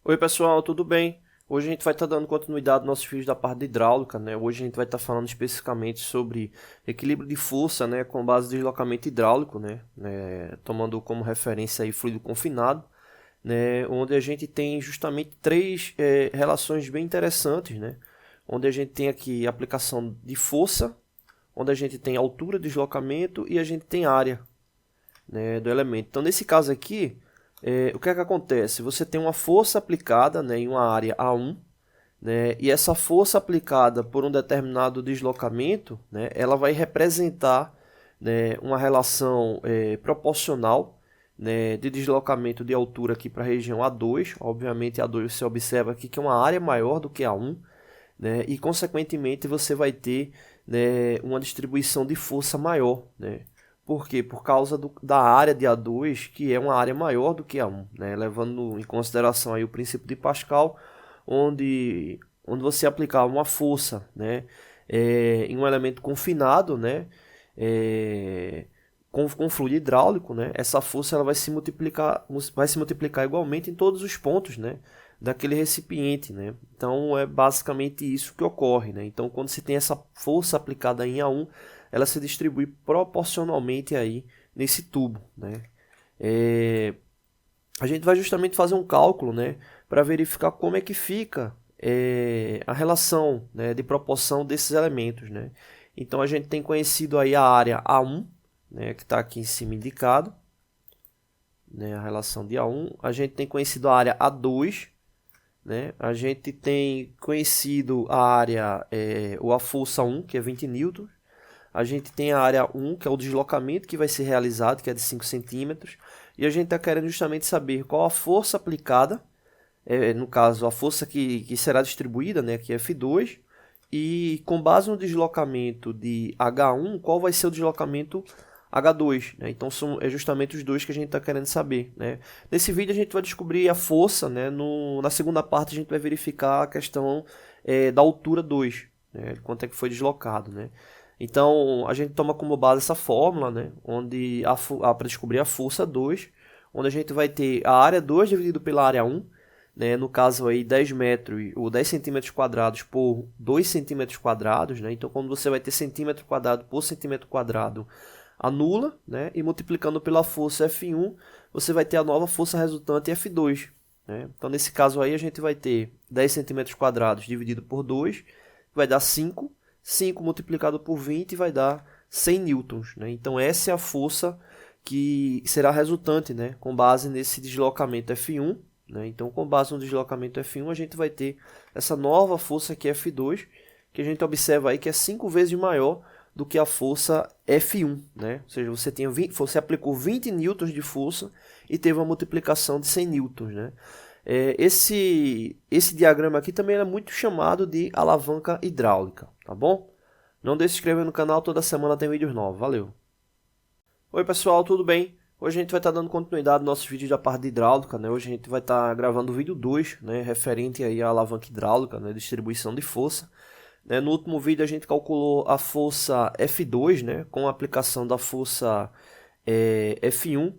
Oi pessoal, tudo bem? Hoje a gente vai estar dando continuidade aos nossos vídeos da parte de hidráulica, né? Hoje a gente vai estar falando especificamente sobre equilíbrio de força, né, com base em deslocamento hidráulico, tomando como referência aí fluido confinado, né, onde a gente tem justamente três relações bem interessantes, né? Onde a gente tem aqui a aplicação de força, onde a gente tem altura, deslocamento e a gente tem área, né, do elemento. Então nesse caso aqui o que é que acontece? Você tem uma força aplicada, né, em uma área A1, né, e essa força aplicada por um determinado deslocamento, né, ela vai representar, né, uma relação proporcional, né, de deslocamento de altura aqui para a região A2. Obviamente A2 você observa aqui que é uma área maior do que A1, né, e consequentemente você vai ter, né, uma distribuição de força maior, né. Por quê? Por causa da área de A2, que é uma área maior do que A1, né? Levando em consideração aí o princípio de Pascal, onde você aplicar uma força, né, em um elemento confinado, né, com fluido hidráulico, né, essa força ela vai se multiplicar igualmente em todos os pontos, né, daquele recipiente, né? Então é basicamente isso que ocorre, né? Então quando se tem essa força aplicada em A1, ela se distribui proporcionalmente aí nesse tubo, né? A gente vai justamente fazer um cálculo, né, para verificar como é que fica a relação, né, de proporção desses elementos, né? Então a gente tem conhecido aí a área A1, né, que está aqui em cima indicado, né, a relação de A1. A gente tem conhecido a área A2, né? A gente tem conhecido a área, ou a força 1, que é 20 newtons. A gente tem a área 1, que é o deslocamento que vai ser realizado, que é de 5 centímetros. E a gente está querendo justamente saber qual a força aplicada, no caso, a força que será distribuída, né, que é F2, e com base no deslocamento de H1, qual vai ser o deslocamento H2, né? Então é justamente os dois que a gente está querendo saber, né? Nesse vídeo a gente vai descobrir a força, né? Na segunda parte a gente vai verificar a questão da altura 2, né? Quanto é que foi deslocado, né? Então a gente toma como base essa fórmula, né? Onde para descobrir a força 2, onde a gente vai ter a área 2 dividido pela área 1, né? No caso aí 10 metros ou 10 centímetros quadrados por 2 centímetros quadrados, né? Então quando você vai ter centímetro quadrado por centímetro quadrado, anula, né? E multiplicando pela força F1, você vai ter a nova força resultante F2, né? Então nesse caso aí a gente vai ter 10 centímetros quadrados dividido por 2, vai dar 5, 5 multiplicado por 20 vai dar 100 newtons, né? Então essa é a força que será resultante, né, com base nesse deslocamento F1, né? Então com base no deslocamento F1 a gente vai ter essa nova força que é F2, que a gente observa aí que é 5 vezes maior do que a força F1, né? Ou seja, você aplicou 20 newtons de força e teve uma multiplicação de 100 newtons, né? Esse diagrama aqui também é muito chamado de alavanca hidráulica, tá bom? Não deixe de se inscrever no canal, toda semana tem vídeos novos. Valeu! Oi pessoal, tudo bem? Hoje a gente vai estar dando continuidade aos nossos vídeos da parte de hidráulica, né? Hoje a gente vai estar gravando o vídeo 2, né? Referente aí à alavanca hidráulica, né? Distribuição de força. Né? No último vídeo a gente calculou a força F2, né? Com a aplicação da força F1,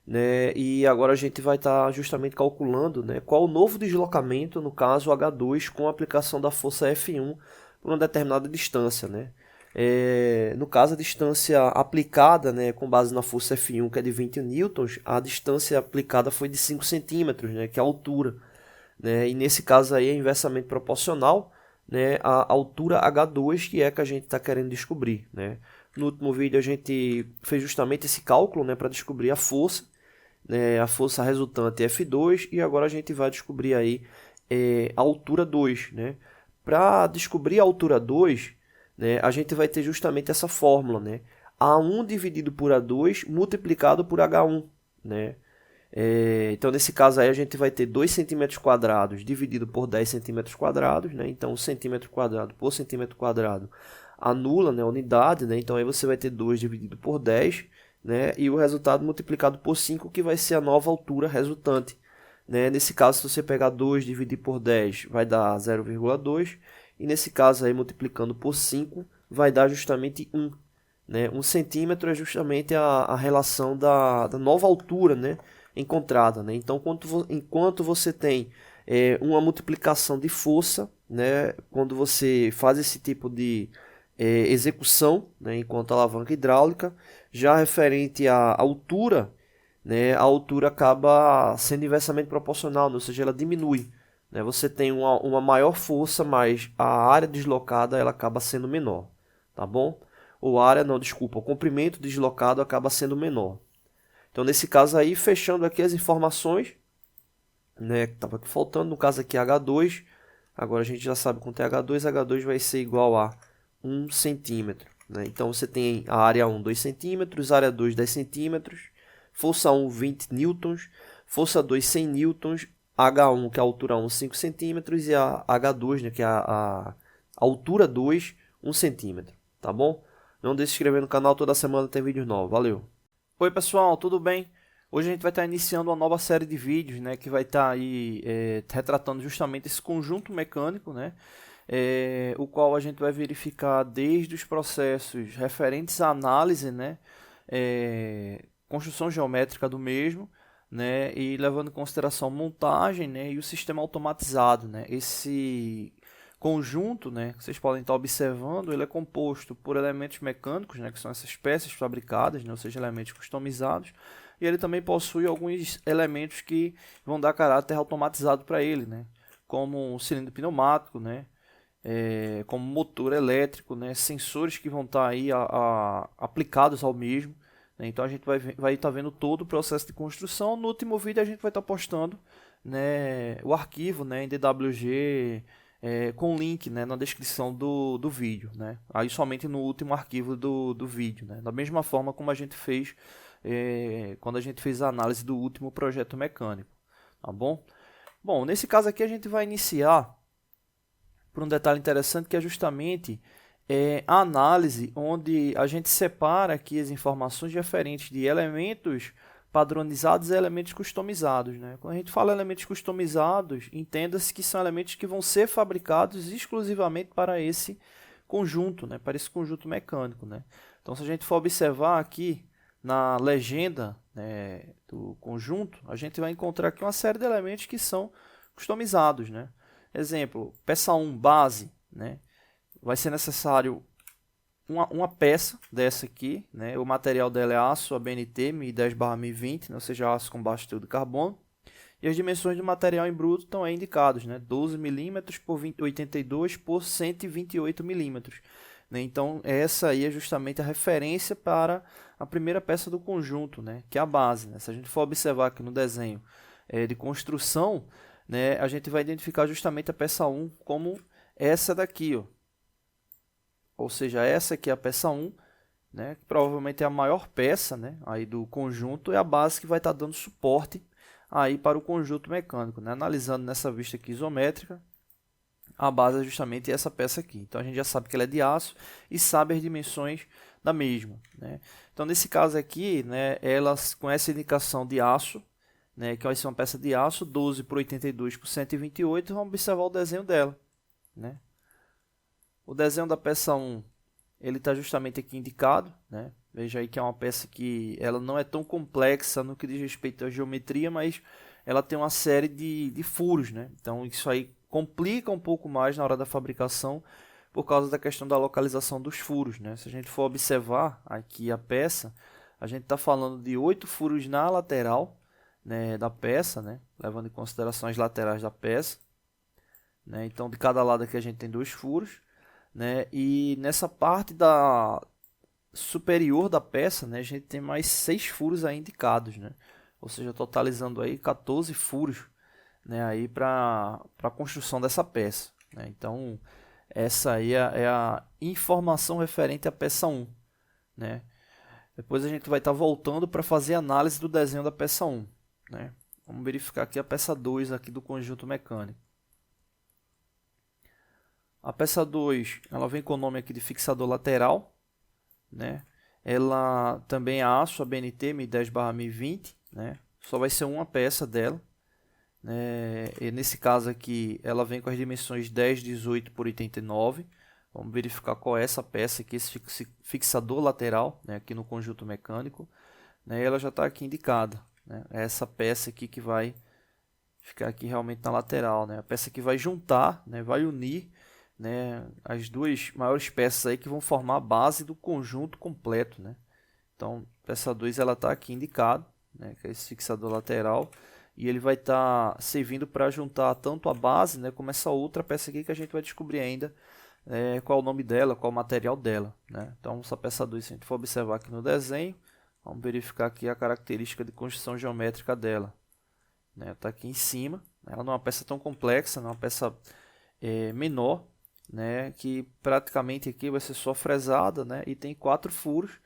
né? E agora a gente vai estar justamente calculando, né, qual o novo deslocamento, no caso H2, com a aplicação da força F1 por uma determinada distância, né? No caso, a distância aplicada, né, com base na força F1, que é de 20 newtons, a distância aplicada foi de 5 centímetros, né, que é a altura, né? E nesse caso aí é inversamente proporcional, né, à altura H2, que é que a gente está querendo descobrir, né? No último vídeo a gente fez justamente esse cálculo, né, para descobrir a força, né, a força resultante é F2, e agora a gente vai descobrir aí a altura 2, né? Para descobrir a altura 2, né, a gente vai ter justamente essa fórmula, né? A1 dividido por A2 multiplicado por H1, né? Então, nesse caso aí, a gente vai ter 2 centímetros quadrados dividido por 10 centímetros quadrados, né? Então, 1 centímetro quadrado por centímetro quadrado anula, né, a unidade, né? Então, aí você vai ter 2 dividido por 10, né? E o resultado multiplicado por 5, que vai ser a nova altura resultante, né? Nesse caso, se você pegar 2 dividir por 10, vai dar 0,2. E nesse caso aí, multiplicando por 5, vai dar justamente 1. Né? 1 centímetro é justamente a relação da nova altura, né, encontrada. Né? Então, enquanto você tem uma multiplicação de força, né, quando você faz esse tipo de execução, né, enquanto alavanca hidráulica. Já referente à altura, né, a altura acaba sendo inversamente proporcional, né, ou seja, ela diminui. Né, você tem uma maior força, mas a área deslocada ela acaba sendo menor, tá bom? Ou a área, não, desculpa, o comprimento deslocado acaba sendo menor. Então, nesse caso aí, fechando aqui as informações, né, que estava faltando, no caso aqui H2, agora a gente já sabe quanto é H2, H2 vai ser igual a 1 centímetro. Né? Então você tem a área 1, 2 centímetros, área 2, 10 centímetros, força 1, 20 newtons, força 2, 100 newtons, H1, que é a altura 1, 5 centímetros, e a H2, né, que é a altura 2, 1 centímetro. Tá bom? Não deixe de se inscrever no canal, toda semana tem vídeos novos. Valeu! Oi pessoal, tudo bem? Hoje a gente vai estar iniciando uma nova série de vídeos, né, que vai estar aí retratando justamente esse conjunto mecânico, né, o qual a gente vai verificar desde os processos referentes à análise, né, construção geométrica do mesmo, né, e levando em consideração montagem, né, e o sistema automatizado, né. Esse conjunto, né, que vocês podem estar observando, ele é composto por elementos mecânicos, né, que são essas peças fabricadas, né, ou seja, elementos customizados, e ele também possui alguns elementos que vão dar caráter automatizado para ele, né, como um cilindro pneumático, né, como motor elétrico, né, sensores que vão estar aí aplicados ao mesmo. Né, então a gente vai estar vendo todo o processo de construção. No último vídeo a gente vai estar postando, né, o arquivo, né, em DWG, com link, né, na descrição do vídeo, né? Aí somente no último arquivo do vídeo, né? Da mesma forma como a gente fez quando a gente fez a análise do último projeto mecânico, tá bom? Bom, nesse caso aqui a gente vai iniciar por um detalhe interessante, que é justamente a análise onde a gente separa aqui as informações referentes de elementos padronizados e elementos customizados. Né? Quando a gente fala elementos customizados, entenda-se que são elementos que vão ser fabricados exclusivamente para esse conjunto, né? Para esse conjunto mecânico. Né? Então, se a gente for observar aqui na legenda, né, do conjunto, a gente vai encontrar aqui uma série de elementos que são customizados. Né? Exemplo, peça 1, base, né? Vai ser necessário uma peça dessa aqui, né? O material dela é aço ABNT 1010/1020, né? Ou seja, aço com baixo teor de carbono. E as dimensões do material em bruto estão aí indicados, né? 12 mm por 82 por 128 mm. Né? Então, essa aí é justamente a referência para a primeira peça do conjunto, né? Que é a base. Né? Se a gente for observar aqui no desenho de construção, né, a gente vai identificar justamente a peça 1 como essa daqui, ó. Ou seja, essa aqui é a peça 1, né, que provavelmente é a maior peça, né, aí do conjunto, é a base que vai estar dando suporte aí para o conjunto mecânico. Né? Analisando nessa vista aqui isométrica, a base é justamente essa peça aqui. Então a gente já sabe que ela é de aço e sabe as dimensões da mesma. Né? Então nesse caso aqui, né, ela com essa indicação de aço, né, que vai ser uma peça de aço, 12 por 82 por 128, vamos observar o desenho dela. Né? O desenho da peça 1, ele está justamente aqui indicado. Né? Veja aí que é uma peça que ela não é tão complexa no que diz respeito à geometria, mas ela tem uma série de furos. Né? Então isso aí complica um pouco mais na hora da fabricação, por causa da questão da localização dos furos. Né? Se a gente for observar aqui a peça, a gente está falando de 8 furos na lateral, né, da peça, né, levando em consideração as laterais da peça. Né, então, de cada lado aqui a gente tem 2 furos. Né, e nessa parte da superior da peça, né, a gente tem mais 6 furos aí indicados. Né, ou seja, totalizando aí 14 furos, né, aí para a construção dessa peça. Né, então, essa aí é a informação referente à peça 1. Né. Depois a gente vai estar voltando para fazer a análise do desenho da peça 1. Né? Vamos verificar aqui a peça 2 aqui do conjunto mecânico. A peça 2, ela vem com o nome aqui de fixador lateral. Né? Ela também é aço ABNT 10/1020. Né? Só vai ser uma peça dela. Né? E nesse caso aqui, ela vem com as dimensões 10, 18 por 89. Vamos verificar qual é essa peça aqui, esse fixador lateral, né? Aqui no conjunto mecânico. Né? Ela já está aqui indicada. Né? É essa peça aqui que vai ficar aqui realmente na lateral, né? A peça que vai juntar, né? Vai unir, né? As duas maiores peças aí que vão formar a base do conjunto completo, né? Então, peça 2 ela está aqui indicada, né? Que é esse fixador lateral. E ele vai estar servindo para juntar tanto a base, né? Como essa outra peça aqui que a gente vai descobrir ainda qual é o nome dela, qual é o material dela, né? Então, essa peça 2, se a gente for observar aqui no desenho, vamos verificar aqui a característica de construção geométrica dela. Né? Está aqui em cima. Ela não é uma peça tão complexa, não é uma peça menor, né? Que praticamente aqui vai ser só fresada, né? E tem 4 furos,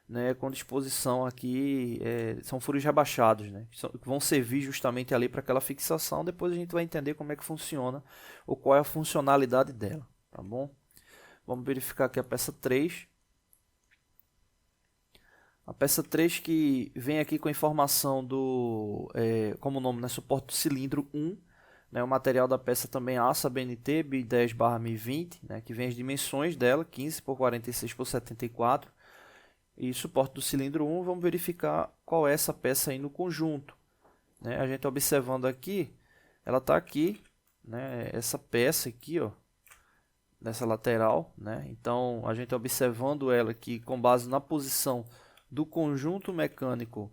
né? Com disposição aqui, são furos rebaixados, né? Que vão servir justamente ali para aquela fixação. Depois a gente vai entender como é que funciona ou qual é a funcionalidade dela, tá bom? Vamos verificar aqui a peça 3. A peça 3 que vem aqui com a informação do, como nome, né, suporte do cilindro 1, né, o material da peça também é aço ABNT BI10/1020, né, que vem as dimensões dela, 15 por 46 por 74, e suporte do cilindro 1, vamos verificar qual é essa peça aí no conjunto. Né, a gente observando aqui, ela está aqui, né, essa peça aqui, ó, nessa lateral, né, então a gente observando ela aqui com base na posição do conjunto mecânico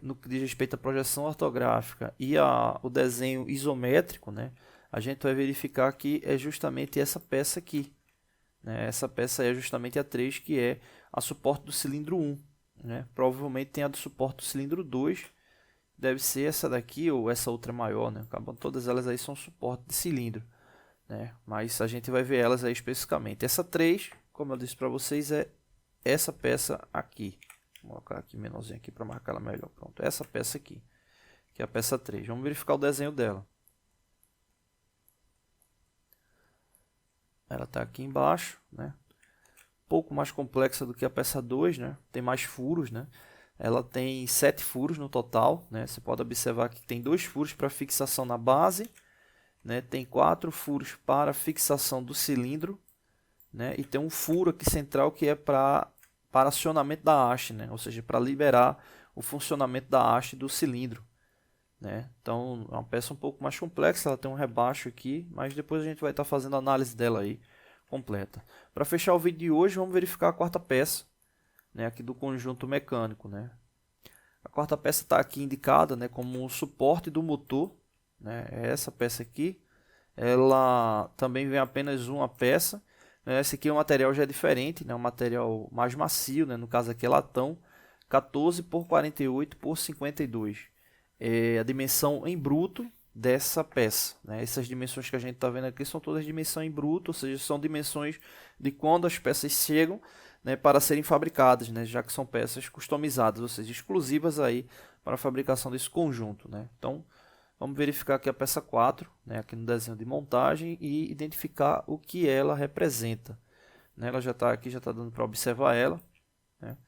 no que diz respeito à projeção ortográfica e o desenho isométrico, né, a gente vai verificar que é justamente essa peça aqui. Né, essa peça é justamente a 3, que é a suporte do cilindro 1. Né, provavelmente tem a do suporte do cilindro 2, deve ser essa daqui ou essa outra maior. Né, todas elas aí são suporte de cilindro. Né, mas a gente vai ver elas aí especificamente. Essa 3, como eu disse para vocês, é essa peça aqui. Vou colocar aqui menorzinho aqui para marcar ela melhor. Pronto, essa peça aqui, que é a peça 3. Vamos verificar o desenho dela. Ela está aqui embaixo, né? Um pouco mais complexa do que a peça 2, né? Tem mais furos, né? Ela tem 7 furos no total, né? Você pode observar que tem 2 furos para fixação na base, né? Tem 4 furos para fixação do cilindro, né? E tem um furo aqui central que é para acionamento da haste, né? Ou seja, para liberar o funcionamento da haste do cilindro. Né? Então é uma peça um pouco mais complexa, ela tem um rebaixo aqui, mas depois a gente vai estar fazendo a análise dela aí completa. Para fechar o vídeo de hoje, vamos verificar a quarta peça, né? Aqui do conjunto mecânico. Né? A quarta peça está aqui indicada, né, como um suporte do motor. Né? É essa peça aqui. Ela também vem apenas uma peça. Esse aqui é um material já diferente, né? Um material mais macio, né? No caso aqui é latão, 14 por 48 por 52. A dimensão em bruto dessa peça. Né? Essas dimensões que a gente está vendo aqui são todas dimensão em bruto, ou seja, são dimensões de quando as peças chegam, né, para serem fabricadas, né? Já que são peças customizadas, ou seja, exclusivas aí para a fabricação desse conjunto. Né? Então, vamos verificar aqui a peça 4, né, aqui no desenho de montagem, e identificar o que ela representa. Né, ela já está aqui, já está dando para observar ela. Né?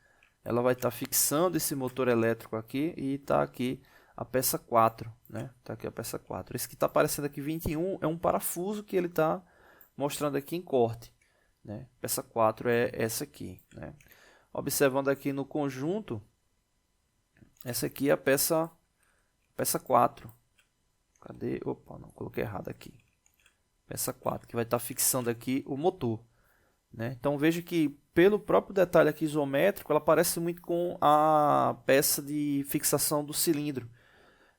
Ela vai estar fixando esse motor elétrico aqui e está aqui a peça 4. Né? Tá aqui a peça 4. Esse que está aparecendo aqui 21 é um parafuso que ele está mostrando aqui em corte. Né? Peça 4 é essa aqui. Né? Observando aqui no conjunto, essa aqui é a peça 4. Cadê? Opa, não, coloquei errado aqui. Peça 4, que vai estar fixando aqui o motor. Né? Então veja que pelo próprio detalhe aqui isométrico, ela parece muito com a peça de fixação do cilindro.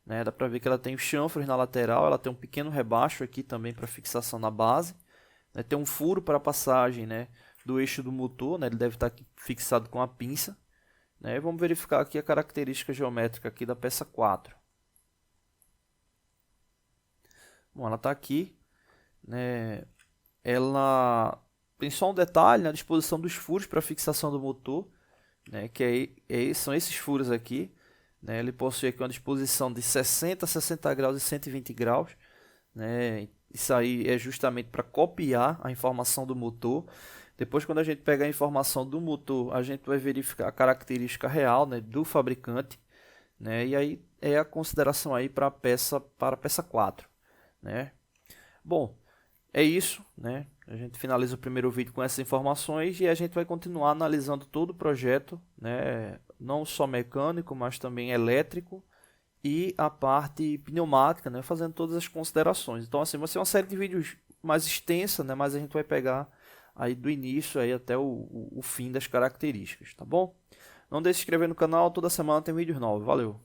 Né? Dá para ver que ela tem o chanfres na lateral, ela tem um pequeno rebaixo aqui também para fixação na base. Né? Tem um furo para passagem, né, do eixo do motor, né? Ele deve estar aqui fixado com a pinça. Né? Vamos verificar aqui a característica geométrica aqui da peça 4. Bom, ela está aqui, né? Ela tem só um detalhe na disposição dos furos para fixação do motor, né? Que são esses furos aqui. Né? Ele possui aqui uma disposição de 60, 60 graus e 120 graus. Né? Isso aí é justamente para copiar a informação do motor. Depois, quando a gente pegar a informação do motor, a gente vai verificar a característica real, né, do fabricante. Né? E aí é a consideração aí para a peça 4. Né? Bom, é isso, né? A gente finaliza o primeiro vídeo com essas informações e a gente vai continuar analisando todo o projeto, né? Não só mecânico, mas também elétrico e a parte pneumática, né, fazendo todas as considerações. Então, assim, vai ser uma série de vídeos mais extensa, né, mas a gente vai pegar aí do início aí até o fim das características, tá bom? Não deixe de se inscrever no canal, toda semana tem vídeos novos. Valeu!